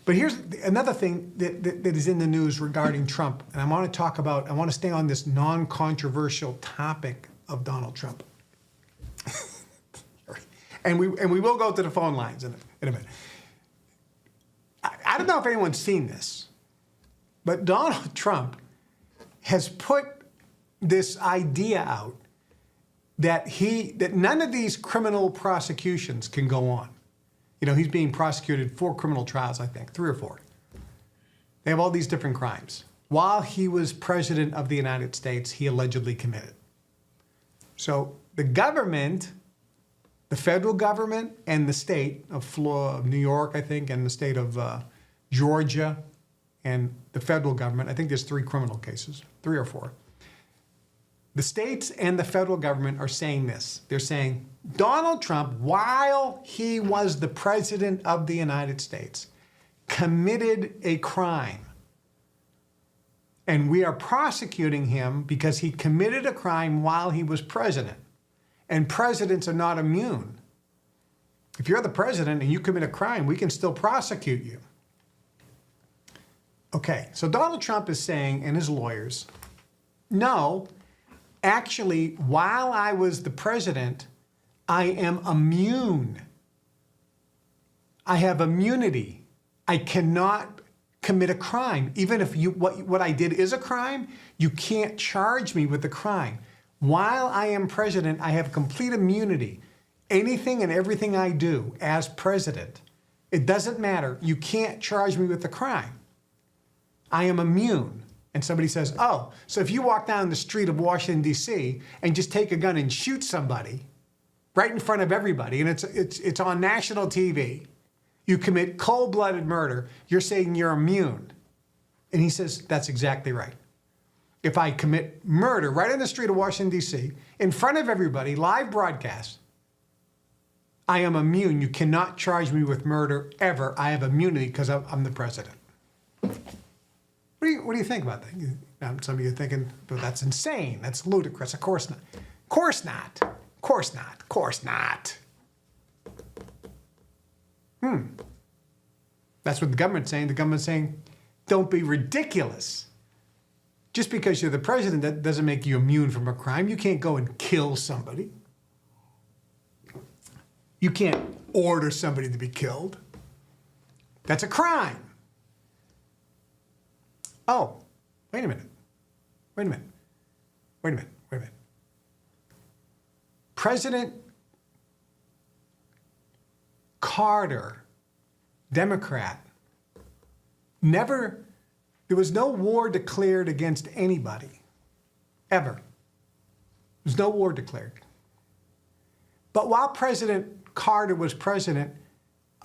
But here's another thing that is in the news regarding Trump, and I want to stay on this non-controversial topic of Donald Trump. and we will go to the phone lines in a minute. I don't know if anyone's seen this, but Donald Trump has put this idea out that none of these criminal prosecutions can go on. You know, he's being prosecuted 4 criminal trials, I think, 3 or 4. They have all these different crimes. While he was president of the United States, he allegedly committed. So the government, the federal government and the state of New York, I think, and the state of Georgia and the federal government, I think there's 3 criminal cases, 3 or 4. The states and the federal government are saying this. They're saying, Donald Trump, while he was the president of the United States, committed a crime. And we are prosecuting him because he committed a crime while he was president. And presidents are not immune. If you're the president and you commit a crime, we can still prosecute you. Okay, so Donald Trump is saying, and his lawyers, no, actually, while I was the president, I am immune. I have immunity. I cannot commit a crime. Even if what I did is a crime, you can't charge me with a crime. While I am president, I have complete immunity. Anything and everything I do as president, it doesn't matter. You can't charge me with a crime. I am immune. And somebody says, oh, so if you walk down the street of Washington, D.C. and just take a gun and shoot somebody right in front of everybody, and it's on national TV, you commit cold-blooded murder, you're saying you're immune. And he says, that's exactly right. If I commit murder right in the street of Washington, D.C., in front of everybody, live broadcast, I am immune. You cannot charge me with murder ever. I have immunity because I'm the president. What do you think about that? Some of you are thinking, well, that's insane. That's ludicrous. Of course not. Of course not. Of course not. Of course not. That's what the government's saying. The government's saying, don't be ridiculous. Just because you're the president, that doesn't make you immune from a crime. You can't go and kill somebody. You can't order somebody to be killed. That's a crime. Oh, wait a minute. Wait a minute. Wait a minute. Wait a minute. President Carter, Democrat, there was no war declared against anybody, ever. There was no war declared. But while President Carter was president,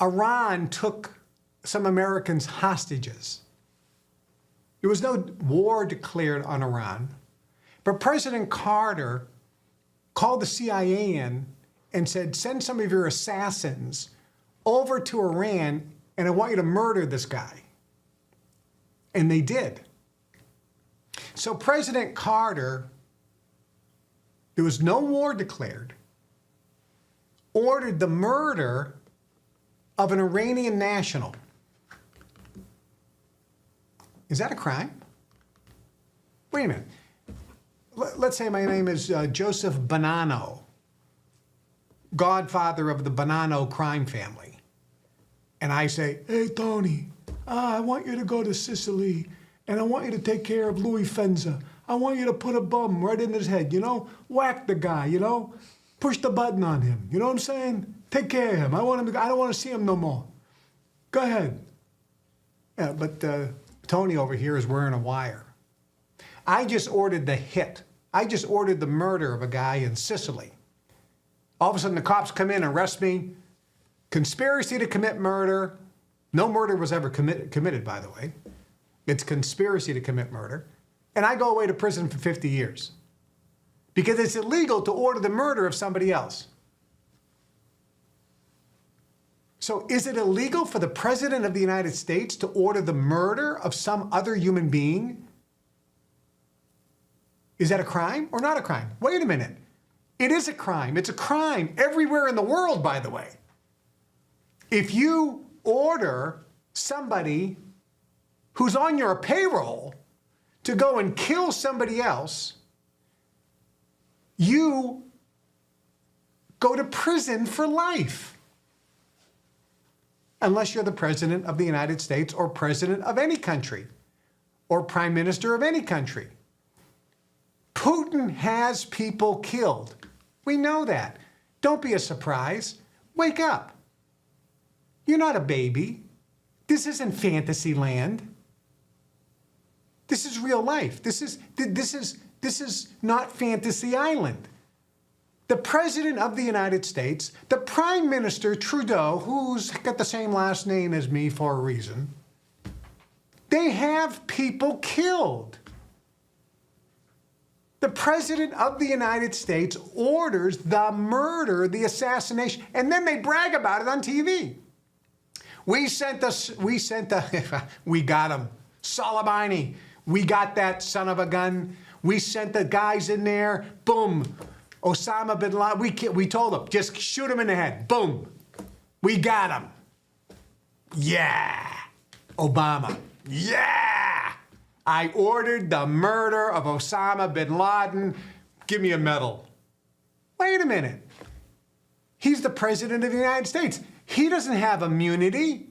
Iran took some Americans hostages. There was no war declared on Iran, but President Carter called the CIA in and said, send some of your assassins over to Iran, and I want you to murder this guy. And they did. So President Carter, there was no war declared, ordered the murder of an Iranian national. Is that a crime? Wait a minute. Let's say my name is Joseph Bonanno, godfather of the Bonanno crime family. And I say, hey, Tony, I want you to go to Sicily and I want you to take care of Louis Fenza. I want you to put a bum right in his head, whack the guy, push the button on him. You know what I'm saying? Take care of him. I don't want to see him no more. Go ahead. Yeah, but Tony over here is wearing a wire. I just ordered the hit. I just ordered the murder of a guy in Sicily. All of a sudden the cops come in and arrest me. Conspiracy to commit murder. No murder was ever committed, by the way. It's conspiracy to commit murder. And I go away to prison for 50 years. Because it's illegal to order the murder of somebody else. So is it illegal for the President of the United States to order the murder of some other human being? Is that a crime or not a crime? Wait a minute. It is a crime. It's a crime everywhere in the world, by the way. If you order somebody who's on your payroll to go and kill somebody else, you go to prison for life. Unless you're the president of the United States or president of any country or prime minister of any country. Putin has people killed. We know that. Don't be a surprise. Wake up. You're not a baby. This isn't fantasy land. This is real life. This is not Fantasy Island. The President of the United States, the Prime Minister Trudeau, who's got the same last name as me for a reason, they have people killed. The President of the United States orders the murder, the assassination, and then they brag about it on TV. We got him. Soleimani, we got that son of a gun. We sent the guys in there. Boom. Osama bin Laden, we told him, just shoot him in the head. Boom. We got him. Yeah. Obama. Yeah. I ordered the murder of Osama bin Laden. Give me a medal. Wait a minute. He's the President of the United States. He doesn't have immunity.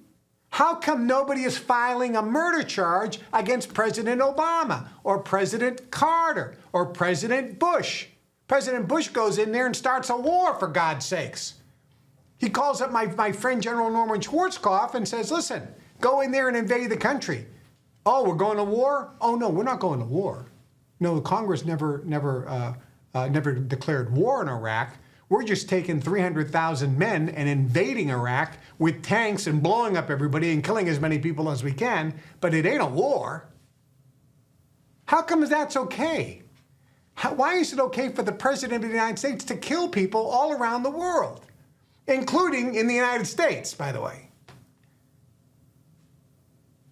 How come nobody is filing a murder charge against President Obama or President Carter or President Bush? President Bush goes in there and starts a war, for God's sakes. He calls up my friend General Norman Schwarzkopf and says, listen, go in there and invade the country. Oh, we're going to war? Oh, no, we're not going to war. No, Congress never declared war in Iraq. We're just taking 300,000 men and invading Iraq with tanks and blowing up everybody and killing as many people as we can, but it ain't a war. How come that's okay? Why is it okay for the President of the United States to kill people all around the world, including in the United States, by the way?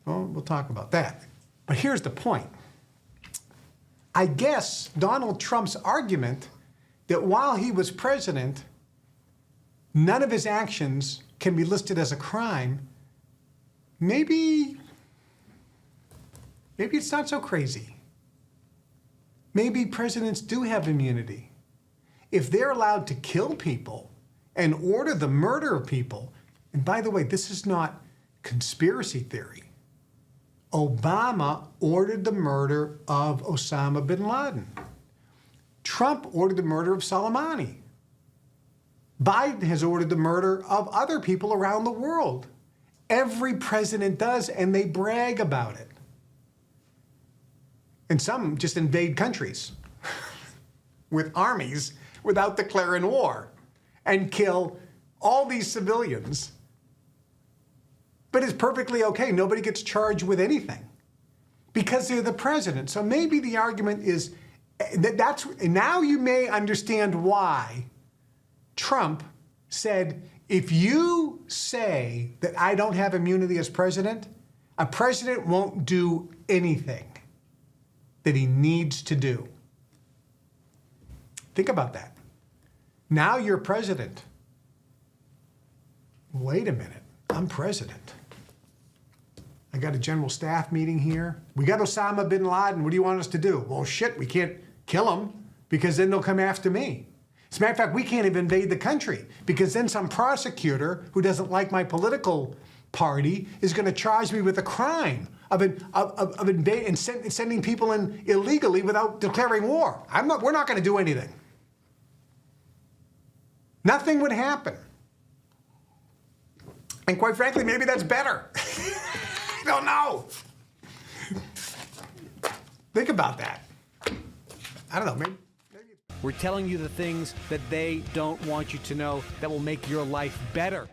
Well, we'll talk about that. But here's the point. I guess Donald Trump's argument that while he was president, none of his actions can be listed as a crime, maybe it's not so crazy. Maybe presidents do have immunity. If they're allowed to kill people and order the murder of people, and by the way, this is not conspiracy theory. Obama ordered the murder of Osama bin Laden. Trump ordered the murder of Soleimani. Biden has ordered the murder of other people around the world. Every president does, and they brag about it. And some just invade countries with armies without declaring war and kill all these civilians. But it's perfectly okay. Nobody gets charged with anything because they're the president. So maybe the argument is that's now you may understand why Trump said, if you say that I don't have immunity as president, a president won't do anything that he needs to do. Think about that. Now you're president. Wait a minute, I'm president. I got a general staff meeting here. We got Osama bin Laden. What do you want us to do? Well, shit, we can't kill him because then they'll come after me. As a matter of fact, we can't even invade the country because then some prosecutor who doesn't like my political party is going to charge me with a crime of invading and sending people in illegally without declaring war. We're not going to do anything. Nothing would happen. And quite frankly, maybe that's better. I don't know. Think about that. I don't know, maybe. We're telling you the things that they don't want you to know that will make your life better.